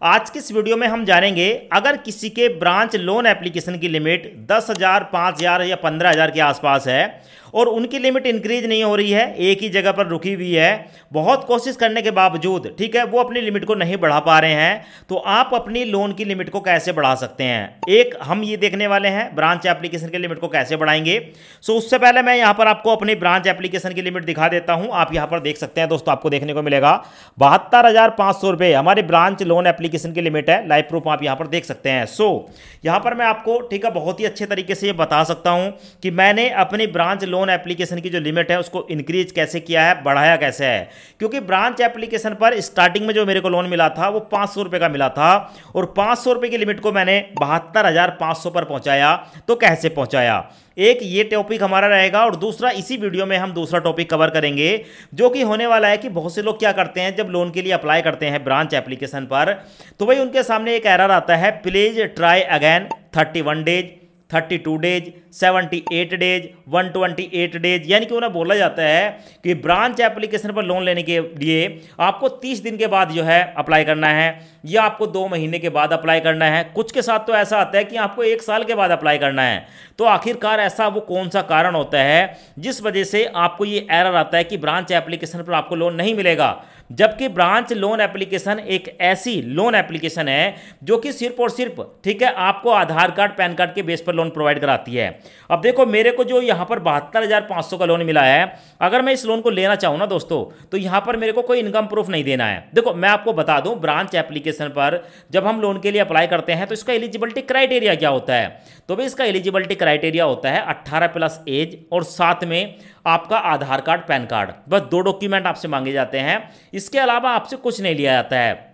आज की इस वीडियो में हम जानेंगे अगर किसी के ब्रांच लोन एप्लीकेशन की लिमिट 10,000, 5,000 या 15,000 के आसपास है और उनकी लिमिट इंक्रीज नहीं हो रही है, एक ही जगह पर रुकी हुई है, बहुत कोशिश करने के बावजूद ठीक है वो अपनी लिमिट को नहीं बढ़ा पा रहे हैं, तो आप अपनी लोन की लिमिट को कैसे बढ़ा सकते हैं। एक हम ये देखने वाले हैं ब्रांच एप्लीकेशन की लिमिट को कैसे बढ़ाएंगे। सो उससे पहले मैं यहाँ पर आपको अपनी ब्रांच एप्लीकेशन की लिमिट दिखा देता हूँ। आप यहाँ पर देख सकते हैं दोस्तों, आपको देखने को मिलेगा 72,500 रुपये हमारी ब्रांच लोन एप्लीकेशन की लिमिट है। लाइव प्रूफ आप यहाँ पर देख सकते हैं। सो यहाँ पर मैं आपको ठीक है बहुत ही अच्छे तरीके से ये बता सकता हूँ कि मैंने अपनी ब्रांच लोन एप्लीकेशन की जो लिमिट है उसको इंक्रीज कैसे किया है, बढ़ाया कैसे है। क्योंकि ब्रांच एप्लीकेशन पर स्टार्टिंग में जो मेरे को लोन मिला था वो 500 रुपये का मिला था और 500 रुपये की लिमिट को मैंने 72,500 पर पहुंचाया। तो कैसे पहुंचाया, एक ये टॉपिक हमारा रहेगा और दूसरा इसी वीडियो में हम दूसरा टॉपिक कवर करेंगे जो कि होने वाला है कि बहुत से लोग क्या करते हैं जब लोन के लिए अप्लाई करते हैं ब्रांच एप्लीकेशन पर, तो भाई उनके सामने एक एरर आता है, please try again 31 days, 32 days, 78 days, 128 days. यानी कि उन्हें बोला जाता है कि ब्रांच एप्लीकेशन पर लोन लेने के लिए आपको 30 दिन के बाद जो है अप्लाई करना है या आपको 2 महीने के बाद अप्लाई करना है। कुछ के साथ तो ऐसा आता है कि आपको 1 साल के बाद अप्लाई करना है। तो आखिरकार ऐसा वो कौन सा कारण होता है जिस वजह से आपको ये एरर आता है कि ब्रांच एप्लीकेशन पर आपको लोन नहीं मिलेगा, जबकि ब्रांच लोन एप्लीकेशन एक ऐसी लोन एप्लीकेशन है जो कि सिर्फ और सिर्फ ठीक है आपको आधार कार्ड, पैन कार्ड के बेस पर लोन प्रोवाइड कराती है। अब देखो मेरे को जो यहाँ पर 72,500 का लोन मिला है, अगर मैं इस लोन को लेना चाहूँ ना दोस्तों, तो यहाँ पर मेरे को कोई इनकम प्रूफ नहीं देना है। देखो मैं आपको बता दूं, ब्रांच एप्लीकेशन पर जब हम लोन के लिए अप्लाई करते हैं तो इसका एलिजिबिलिटी क्राइटेरिया क्या होता है। तो भाई इसका एलिजिबिलिटी क्राइटेरिया होता है 18+ एज और साथ में आपका आधार कार्ड, पैन कार्ड, बस 2 डॉक्यूमेंट आपसे मांगे जाते हैं। इसके अलावा आपसे कुछ नहीं लिया जाता है।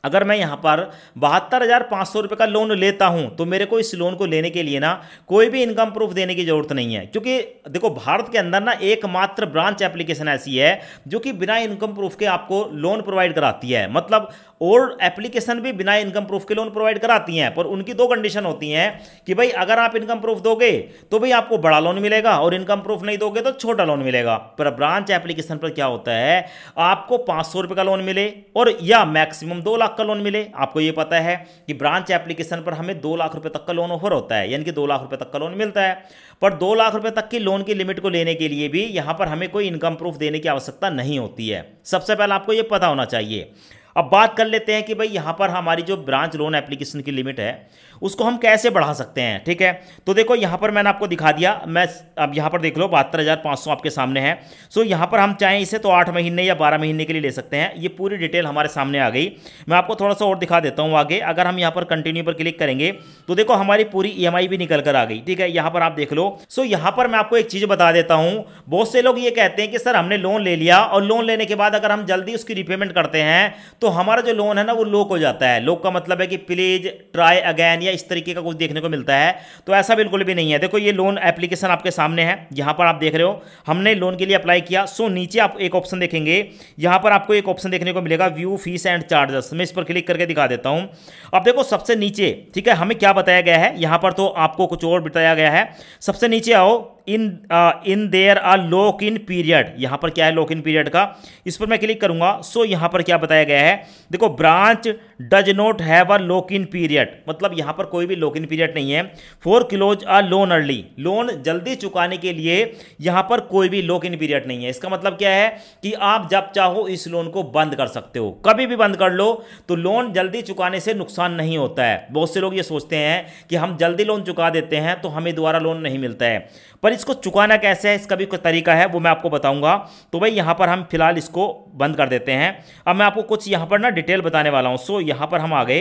अगर मैं यहाँ पर 72,500 रुपये का लोन लेता हूँ तो मेरे को इस लोन को लेने के लिए ना कोई भी इनकम प्रूफ देने की जरूरत नहीं है, क्योंकि देखो भारत के अंदर ना एकमात्र ब्रांच एप्लीकेशन ऐसी है जो कि बिना इनकम प्रूफ के आपको लोन प्रोवाइड कराती है। मतलब और एप्लीकेशन भी बिना इनकम प्रूफ के लोन प्रोवाइड कराती हैं, पर उनकी 2 कंडीशन होती हैं कि भाई अगर आप इनकम प्रूफ दोगे तो भाई आपको बड़ा लोन मिलेगा और इनकम प्रूफ नहीं दोगे तो छोटा लोन मिलेगा। पर ब्रांच एप्लीकेशन पर क्या होता है, आपको 500 रुपये का लोन मिले और या मैक्सिमम 2 लाख का लोन मिले। आपको ये पता है कि ब्रांच एप्लीकेशन पर हमें 2 लाख रुपए तक का लोन ऑफर होता है, यानी कि 2 लाख रुपए तक का लोन मिलता है। पर 2 लाख रुपए तक की लोन की लिमिट को लेने के लिए भी यहां पर हमें कोई इनकम प्रूफ देने की आवश्यकता नहीं होती है। सबसे पहले आपको यह पता होना चाहिए। अब बात कर लेते हैं कि भाई यहां पर हमारी जो ब्रांच लोन एप्लीकेशन की लिमिट है उसको हम कैसे बढ़ा सकते हैं। ठीक है, तो देखो यहां पर मैंने आपको दिखा दिया, मैं अब यहां पर देख लो 72,500 आपके सामने है। सो यहां पर हम चाहें इसे तो 8 महीने या 12 महीने के लिए ले सकते हैं। ये पूरी डिटेल हमारे सामने आ गई। मैं आपको थोड़ा सा और दिखा देता हूं आगे। अगर हम यहां पर कंटिन्यू पर क्लिक करेंगे तो देखो हमारी पूरी EMI भी निकल कर आ गई। ठीक है, यहां पर आप देख लो। सो यहां पर मैं आपको एक चीज बता देता हूं, बहुत से लोग ये कहते हैं कि सर हमने लोन ले लिया और लोन लेने के बाद अगर हम जल्दी उसकी रिपेमेंट करते हैं तो हमारा जो लोन है ना वो लॉक हो जाता है। लॉक का मतलब है कि प्लीज ट्राई अगेन या इस तरीके का कुछ देखने को मिलता है। तो ऐसा बिल्कुल भी नहीं है। देखो ये लोन एप्लीकेशन आपके सामने है, यहां पर आप देख रहे हो हमने लोन के लिए अप्लाई किया। सो नीचे आप एक ऑप्शन देखेंगे, यहां पर आपको एक ऑप्शन देखने को मिलेगा व्यू फीस एंड चार्जेस। मैं इस पर क्लिक करके दिखा देता हूं। अब देखो सबसे नीचे ठीक है हमें क्या बताया गया है, यहां पर तो आपको कुछ और बताया गया है। सबसे नीचे आओ, in there are lock in period. यहां पर क्या है लॉक इन पीरियड का, इस पर मैं क्लिक करूंगा। सो यहां पर क्या बताया गया है, देखो branch does not have a lock in period, मतलब यहां पर कोई भी लॉक इन पीरियड नहीं है। For close a loan early, loan जल्दी चुकाने के लिए यहां पर कोई भी लॉक इन पीरियड नहीं है। इसका मतलब क्या है कि आप जब चाहो इस लोन को बंद कर सकते हो, कभी भी बंद कर लो, तो लोन जल्दी चुकाने से नुकसान नहीं होता है। बहुत से लोग ये सोचते हैं कि हम जल्दी लोन चुका देते हैं तो हमें दोबारा लोन नहीं मिलता है, पर इसको चुकाना कैसे है इसका भी कोई तरीका है, वो मैं आपको बताऊंगा। तो भाई यहां पर हम फिलहाल इसको बंद कर देते हैं। अब मैं आपको कुछ यहां पर ना डिटेल बताने वाला हूं। सो यहां पर हम आ गए।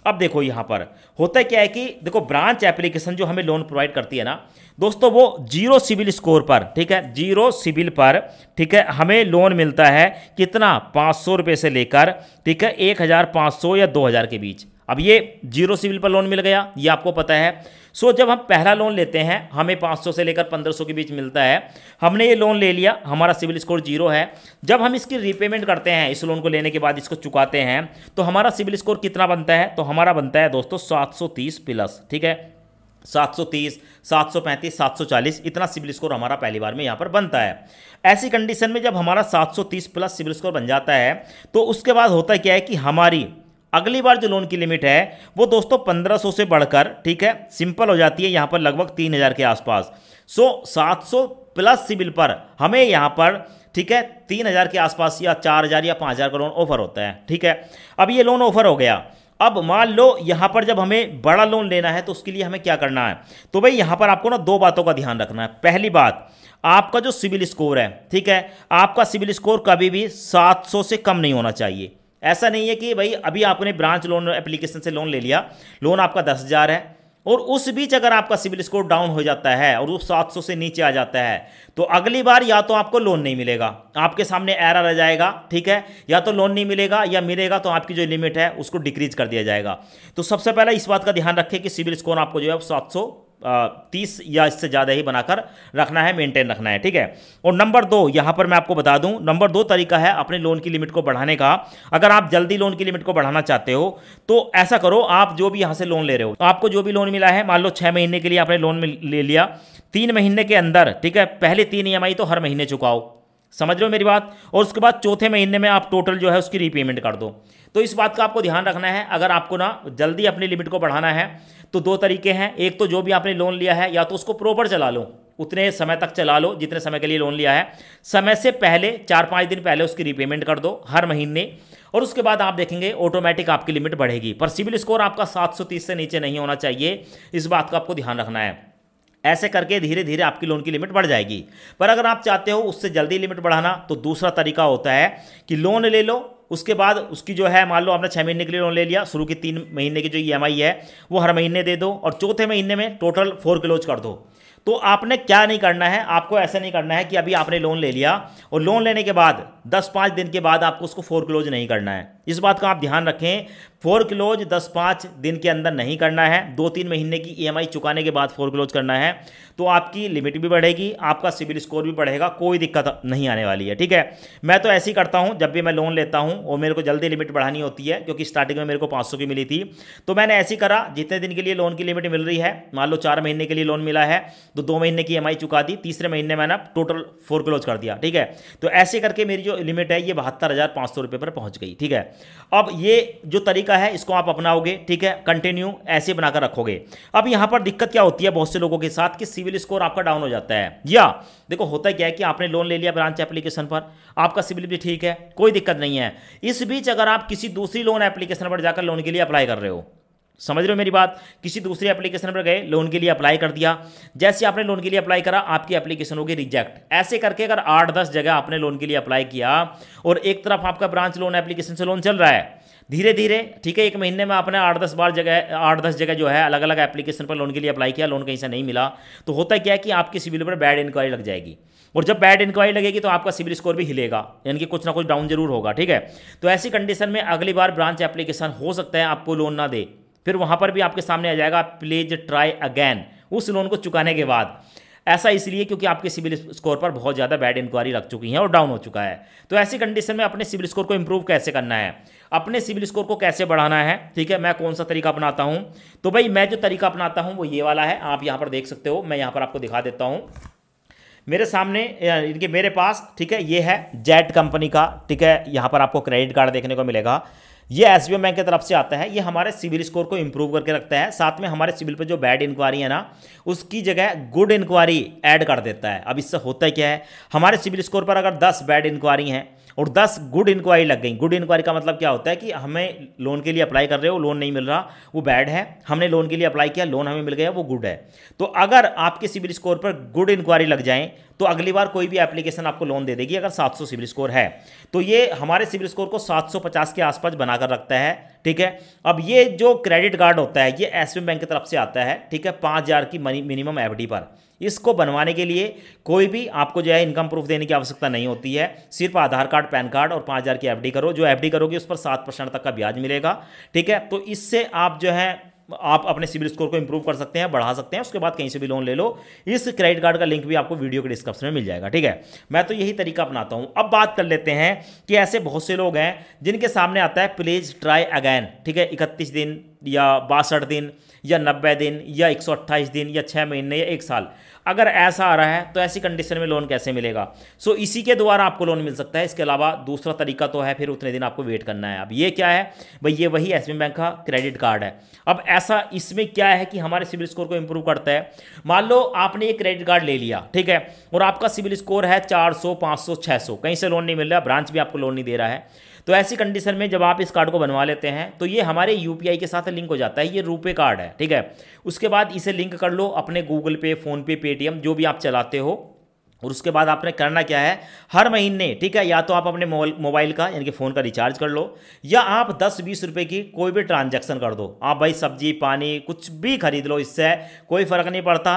अब देखो यहां पर होता क्या है कि देखो ब्रांच एप्लीकेशन जो हमें लोन प्रोवाइड करती है ना दोस्तों, वो 0 सिविल स्कोर पर ठीक है 0 सिविल पर ठीक है हमें लोन मिलता है कितना, 500 रुपये से लेकर ठीक है 1,500 या 2,000 के बीच। अब ये 0 सिविल पर लोन मिल गया, ये आपको पता है। सो जब हम पहला लोन लेते हैं हमें 500 से लेकर 1,500 के बीच मिलता है। हमने ये लोन ले लिया, हमारा सिविल स्कोर 0 है। जब हम इसकी रीपेमेंट करते हैं, इस लोन को लेने के बाद इसको चुकाते हैं, तो हमारा सिविल स्कोर कितना बनता है, तो हमारा बनता है दोस्तों 730 प्लस। ठीक है, 730, 735, 740 इतना सिविल स्कोर हमारा पहली बार में यहाँ पर बनता है। ऐसी कंडीशन में जब हमारा 730 प्लस सिविल स्कोर बन जाता है तो उसके बाद होता क्या है कि हमारी अगली बार जो लोन की लिमिट है वो दोस्तों 1500 से बढ़कर, ठीक है, सिंपल हो जाती है यहाँ पर लगभग 3000 के आसपास। 700 प्लस सिबिल पर हमें यहाँ पर, ठीक है, 3000 के आसपास या 4000 या 5000 का लोन ऑफर होता है। ठीक है, अब ये लोन ऑफर हो गया। अब मान लो यहाँ पर जब हमें बड़ा लोन लेना है तो उसके लिए हमें क्या करना है, तो भाई यहाँ पर आपको ना दो बातों का ध्यान रखना है। पहली बात, आपका जो सिबिल स्कोर है, ठीक है, आपका सिबिल स्कोर कभी भी 700 से कम नहीं होना चाहिए। ऐसा नहीं है कि भाई अभी आपने ब्रांच लोन एप्लीकेशन से लोन ले लिया, लोन आपका 10,000 है और उस बीच अगर आपका सिबिल स्कोर डाउन हो जाता है और वो 700 से नीचे आ जाता है तो अगली बार या तो आपको लोन नहीं मिलेगा, आपके सामने एरर आ जाएगा, ठीक है, या तो लोन नहीं मिलेगा या मिलेगा तो आपकी जो लिमिट है उसको डिक्रीज कर दिया जाएगा। तो सबसे पहले इस बात का ध्यान रखें कि सिबिल स्कोर आपको जो है 730 या इससे ज़्यादा ही बनाकर रखना है, मेंटेन रखना है। ठीक है, और नंबर 2 यहाँ पर मैं आपको बता दूं, नंबर 2 तरीका है अपने लोन की लिमिट को बढ़ाने का। अगर आप जल्दी लोन की लिमिट को बढ़ाना चाहते हो तो ऐसा करो, आप जो भी यहाँ से लोन ले रहे हो, आपको जो भी लोन मिला है, मान लो 6 महीने के लिए आपने लोन ले लिया, 3 महीने के अंदर, ठीक है, पहले 3 EMI तो हर महीने चुकाओ, समझ रहे हो मेरी बात, और उसके बाद चौथे महीने में आप टोटल जो है उसकी रीपेमेंट कर दो। तो इस बात का आपको ध्यान रखना है। अगर आपको ना जल्दी अपनी लिमिट को बढ़ाना है तो 2 तरीके हैं। एक तो जो भी आपने लोन लिया है या तो उसको प्रॉपर चला लो, उतने समय तक चला लो जितने समय के लिए लोन लिया है, समय से पहले 4-5 दिन पहले उसकी रीपेमेंट कर दो हर महीने, और उसके बाद आप देखेंगे ऑटोमेटिक आपकी लिमिट बढ़ेगी। पर सिबिल स्कोर आपका 730 से नीचे नहीं होना चाहिए, इस बात का आपको ध्यान रखना है। ऐसे करके धीरे धीरे आपकी लोन की लिमिट बढ़ जाएगी। पर अगर आप चाहते हो उससे जल्दी लिमिट बढ़ाना तो दूसरा तरीका होता है कि लोन ले लो, उसके बाद उसकी जो है, मान लो आपने 6 महीने के लिए लोन ले लिया, शुरू की 3 महीने की जो EMI है वो हर महीने दे दो और चौथे महीने में टोटल फोरक्लोज कर दो। तो आपने क्या नहीं करना है, आपको ऐसा नहीं करना है कि अभी आपने लोन ले लिया और लोन लेने के बाद 10-5 दिन के बाद आपको उसको फोरक्लोज नहीं करना है। इस बात का आप ध्यान रखें, फोरक्लोज 10-5 दिन के अंदर नहीं करना है, 2-3 महीने की EMI चुकाने के बाद फोरक्लोज करना है। तो आपकी लिमिट भी बढ़ेगी, आपका सिबिल स्कोर भी बढ़ेगा, कोई दिक्कत नहीं आने वाली है। ठीक है, मैं तो ऐसे ही करता हूं, जब भी मैं लोन लेता हूं और मेरे को जल्दी लिमिट बढ़ानी होती है, क्योंकि स्टार्टिंग में मेरे को 500 की मिली थी, तो मैंने ऐसे ही करा, जितने दिन के लिए लोन की लिमिट मिल रही है, मान लो 4 महीने के लिए लोन मिला है तो 2 महीने की EMI चुका दी, तीसरे महीने मैंने टोटल फोरक्लोज कर दिया। ठीक है, तो ऐसे करके मेरी जो लिमिट है ये 72,500 रुपये पर पहुंच गई। ठीक है, अब ये जो तरीका है इसको आप अपनाओगे, ठीक है, कंटिन्यू ऐसे बनाकर रखोगे। अब यहां पर दिक्कत क्या होती है बहुत से लोगों के साथ कि सिविल स्कोर आपका डाउन हो जाता है, या देखो होता क्या है कि आपने लोन ले लिया ब्रांच एप्लीकेशन पर, आपका सिविल भी ठीक है, कोई दिक्कत नहीं है, इस बीच अगर आप किसी दूसरी लोन एप्लीकेशन पर जाकर लोन के लिए अप्लाई कर रहे हो, समझ रहे हो मेरी बात, किसी दूसरी एप्लीकेशन पर गए, लोन के लिए अप्लाई कर दिया, जैसे आपने लोन के लिए अप्लाई करा आपकी एप्लीकेशन होगी रिजेक्ट। ऐसे करके अगर 8-10 जगह आपने लोन के लिए अप्लाई किया और एक तरफ आपका ब्रांच लोन एप्लीकेशन से लोन चल रहा है, धीरे धीरे, ठीक है, एक महीने में आपने 8-10 जगह जो है अलग अलग एप्लीकेशन पर लोन के लिए अप्लाई किया, लोन कहीं से नहीं मिला, तो होता क्या है कि आपके सिविल पर बैड इंक्वायरी लग जाएगी, और जब बैड इंक्वायरी लगेगी तो आपका सिविल स्कोर भी हिलेगा, यानी कि कुछ ना कुछ डाउन जरूर होगा। ठीक है, तो ऐसी कंडीशन में अगली बार ब्रांच एप्लीकेशन हो सकता है आपको लोन ना दे, फिर वहां पर भी आपके सामने आ जाएगा प्लीज ट्राई अगेन, उस लोन को चुकाने के बाद। ऐसा इसलिए क्योंकि आपके सिविल स्कोर पर बहुत ज़्यादा बैड इंक्वायरी लग चुकी है और डाउन हो चुका है। तो ऐसी कंडीशन में अपने सिविल स्कोर को इंप्रूव कैसे करना है, अपने सिविल स्कोर को कैसे बढ़ाना है, ठीक है, मैं कौन सा तरीका अपनाता हूं, तो भाई मैं जो तरीका अपनाता हूं वो ये वाला है, आप यहां पर देख सकते हो, मैं यहां पर आपको दिखा देता हूं मेरे सामने, इनके मेरे पास, ठीक है, ये है जेट कंपनी का, ठीक है, यहां पर आपको क्रेडिट कार्ड देखने को मिलेगा, ये SBI बैंक की तरफ से आता है, ये हमारे सिविल स्कोर को इंप्रूव करके रखता है, साथ में हमारे सिविल पे जो बैड इंक्वायरी है ना उसकी जगह गुड इंक्वायरी ऐड कर देता है। अब इससे होता है क्या है, हमारे सिविल स्कोर पर अगर 10 बैड इंक्वायरी हैं और 10 गुड इंक्वायरी लग गई, गुड इंक्वायरी का मतलब क्या होता है कि हमें लोन के लिए अप्लाई कर रहे हो, लोन नहीं मिल रहा, वो बैड है, हमने लोन के लिए अप्लाई किया, लोन हमें मिल गया, वो गुड है। तो अगर आपके सिविल स्कोर पर गुड इंक्वायरी लग जाए तो अगली बार कोई भी एप्लीकेशन आपको लोन दे देगी अगर 700 सिविल स्कोर है, तो ये हमारे सिविल स्कोर को 750 के आसपास बनाकर रखता है। ठीक है, अब ये जो क्रेडिट कार्ड होता है ये SBI बैंक की तरफ से आता है, ठीक है, 5,000 की मिनिमम FD पर। इसको बनवाने के लिए कोई भी आपको जो है इनकम प्रूफ देने की आवश्यकता नहीं होती है, सिर्फ आधार कार्ड, पैन कार्ड और 5,000 की FD करो, जो FD करोगे उस पर 7% तक का ब्याज मिलेगा। ठीक है, तो इससे आप जो है आप अपने सिविल स्कोर को इंप्रूव कर सकते हैं, बढ़ा सकते हैं, उसके बाद कहीं से भी लोन ले लो। इस क्रेडिट कार्ड का लिंक भी आपको वीडियो के डिस्क्रिप्शन में मिल जाएगा। ठीक है, मैं तो यही तरीका अपनाता हूं। अब बात कर लेते हैं कि ऐसे बहुत से लोग हैं जिनके सामने आता है प्लीज ट्राई अगेन, ठीक है, 31 दिन या 62 दिन या 90 दिन या 128 दिन या 6 महीने या 1 साल। अगर ऐसा आ रहा है तो ऐसी कंडीशन में लोन कैसे मिलेगा? सो इसी के द्वारा आपको लोन मिल सकता है। इसके अलावा दूसरा तरीका तो है, फिर उतने दिन आपको वेट करना है। अब ये क्या है भाई? ये वही एसबीआई बैंक का क्रेडिट कार्ड है। अब ऐसा इसमें क्या है कि हमारे सिविल स्कोर को इंप्रूव करता है। मान लो आपने ये क्रेडिट कार्ड ले लिया, ठीक है, और आपका सिविल स्कोर है 400, 500, 600, कहीं से लोन नहीं मिल रहा, ब्रांच भी आपको लोन नहीं दे रहा है। तो ऐसी कंडीशन में जब आप इस कार्ड को बनवा लेते हैं तो ये हमारे यूपीआई के साथ लिंक हो जाता है। ये रुपे कार्ड है, ठीक है। उसके बाद इसे लिंक कर लो अपने गूगल पे, फोन पे, पेटीएम, जो भी आप चलाते हो। और उसके बाद आपने करना क्या है, हर महीने, ठीक है, या तो आप अपने मोबाइल का यानी कि फ़ोन का रिचार्ज कर लो, या आप 10-20 रुपए की कोई भी ट्रांजैक्शन कर दो। आप भाई सब्जी, पानी, कुछ भी खरीद लो, इससे कोई फ़र्क नहीं पड़ता।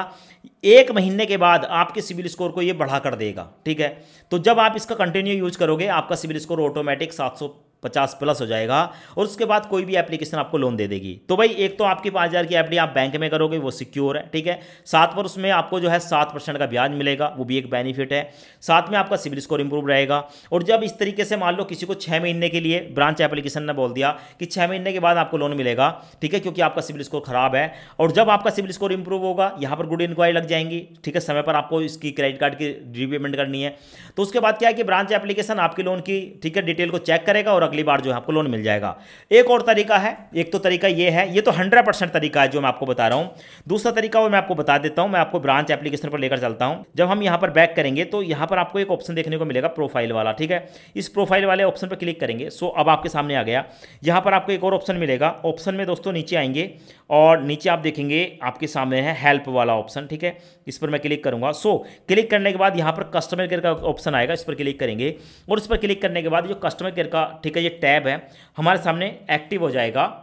1 महीने के बाद आपके सिविल स्कोर को ये बढ़ा कर देगा, ठीक है। तो जब आप इसका कंटिन्यू यूज करोगे आपका सिविल स्कोर ऑटोमेटिक 750 प्लस हो जाएगा, और उसके बाद कोई भी एप्लीकेशन आपको लोन दे देगी। तो भाई एक तो आपकी 5,000 की एफडी आप बैंक में करोगे, वो सिक्योर है, ठीक है। साथ पर उसमें आपको जो है 7% का ब्याज मिलेगा, वो भी एक बेनिफिट है। साथ में आपका सिविल स्कोर इंप्रूव रहेगा। और जब इस तरीके से मान लो किसी को 6 महीने के लिए ब्रांच एप्लीकेशन ने बोल दिया कि 6 महीने के बाद आपको लोन मिलेगा, ठीक है, क्योंकि आपका सिविल स्कोर खराब है। और जब आपका सिविल स्कोर इंप्रूव होगा, यहाँ पर गुड इंक्वायरी लग जाएंगी, ठीक है, समय पर आपको इसकी क्रेडिट कार्ड की रीपेमेंट करनी है। तो उसके बाद क्या है कि ब्रांच एप्लीकेशन आपके लोन की, ठीक है, डिटेल को चेक करेगा और अगली बार जो है आपको लोन मिल जाएगा। एक और तरीका है, एक तो तरीका ये है, ये तो 100% तरीका है जो मैं आपको बता रहा हूं। दूसरा तरीका वो मैं आपको बता देता हूं। मैं आपको ब्रांच एप्लीकेशन पर लेकर चलता हूं। जब हम यहां पर बैक करेंगे तो यहां पर आपको एक ऑप्शन देखने को मिलेगा, प्रोफाइल वाला, ठीक है। इस प्रोफाइल वाले ऑप्शन पर क्लिक करेंगे। सो अब आपके सामने आ गया। यहां पर आपको एक और ऑप्शन मिलेगा। ऑप्शन में दोस्तों नीचे आएंगे और नीचे आप देखेंगे आपके सामने है हेल्प वाला ऑप्शन, ठीक है। इस पर मैं क्लिक करूंगा। सो क्लिक करने के बाद यहां पर कस्टमर केयर का ऑप्शन आएगा, इस पर क्लिक करेंगे। और इस पर क्लिक करने के बाद जो कस्टमर केयर का, ठीक है, ये टैब है हमारे सामने एक्टिव हो जाएगा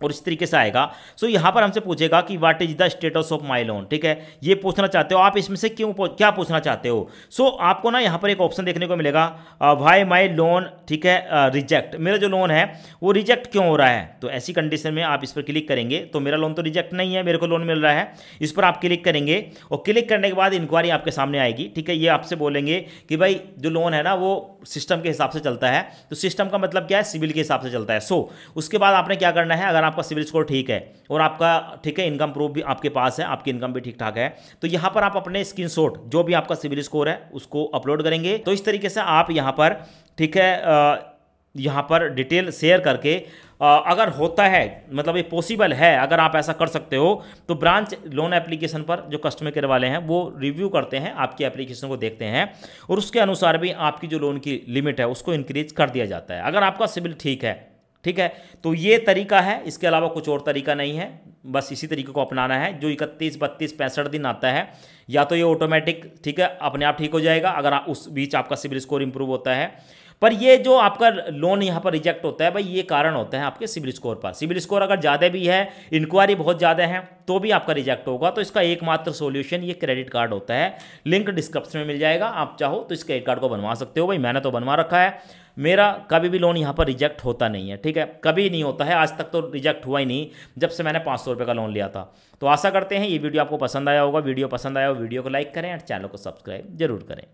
और इस तरीके से आएगा। सो यहाँ पर हमसे पूछेगा कि what is the status of my loan, ठीक है, ये पूछना चाहते हो आप। इसमें से क्या पूछना चाहते हो? सो आपको ना यहाँ पर एक ऑप्शन देखने को मिलेगा, व्हाई माई लोन, ठीक है, रिजेक्ट, मेरा जो लोन है वो रिजेक्ट क्यों हो रहा है। तो ऐसी कंडीशन में आप इस पर क्लिक करेंगे तो मेरा लोन तो रिजेक्ट नहीं है, मेरे को लोन मिल रहा है। इस पर आप क्लिक करेंगे और क्लिक करने के बाद इंक्वायरी आपके सामने आएगी, ठीक है। ये आपसे बोलेंगे कि भाई जो लोन है ना वो सिस्टम के हिसाब से चलता है। तो सिस्टम का मतलब क्या है? सिविल के हिसाब से चलता है। सो उसके बाद आपने क्या करना है, अगर आपका सिविल स्कोर ठीक है और आपका, ठीक है, इनकम प्रूफ भी आपके पास है, आपकी इनकम भी ठीक ठाक है, तो यहां पर आप अपने स्क्रीनशॉट जो भी आपका सिविल स्कोर है उसको अपलोड करेंगे। तो इस तरीके से आप यहां पर, ठीक है, यहां पर डिटेल शेयर करके अगर होता है, मतलब ये पॉसिबल है, अगर आप ऐसा कर सकते हो तो ब्रांच लोन एप्लीकेशन पर जो कस्टमर केयर वाले हैं वो रिव्यू करते हैं, आपकी एप्लीकेशन को देखते हैं और उसके अनुसार भी आपकी जो लोन की लिमिट है उसको इंक्रीज कर दिया जाता है, अगर आपका सिविल ठीक है, ठीक है। तो ये तरीका है, इसके अलावा कुछ और तरीका नहीं है, बस इसी तरीके को अपनाना है। जो 31, 32, 65 दिन आता है, या तो ये ऑटोमेटिक, ठीक है, अपने आप ठीक हो जाएगा अगर आप उस बीच आपका सिविल स्कोर इंप्रूव होता है। पर ये जो आपका लोन यहाँ पर रिजेक्ट होता है भाई, ये कारण होता है आपके सिविल स्कोर पर। सिविल स्कोर अगर ज़्यादा भी है, इंक्वायरी बहुत ज़्यादा है, तो भी आपका रिजेक्ट होगा। तो इसका एकमात्र सॉल्यूशन ये क्रेडिट कार्ड होता है। लिंक डिस्क्रिप्शन में मिल जाएगा, आप चाहो तो इस क्रेडिट कार्ड को बनवा सकते हो। भाई मैंने तो बनवा रखा है, मेरा कभी भी लोन यहाँ पर रिजेक्ट होता नहीं है, ठीक है, कभी नहीं होता है, आज तक तो रिजेक्ट हुआ ही नहीं जब से मैंने 500 रुपये का लोन लिया था। तो आशा करते हैं ये वीडियो आपको पसंद आया होगा। वीडियो पसंद आया हो वीडियो को लाइक करें और चैनल को सब्सक्राइब जरूर करें।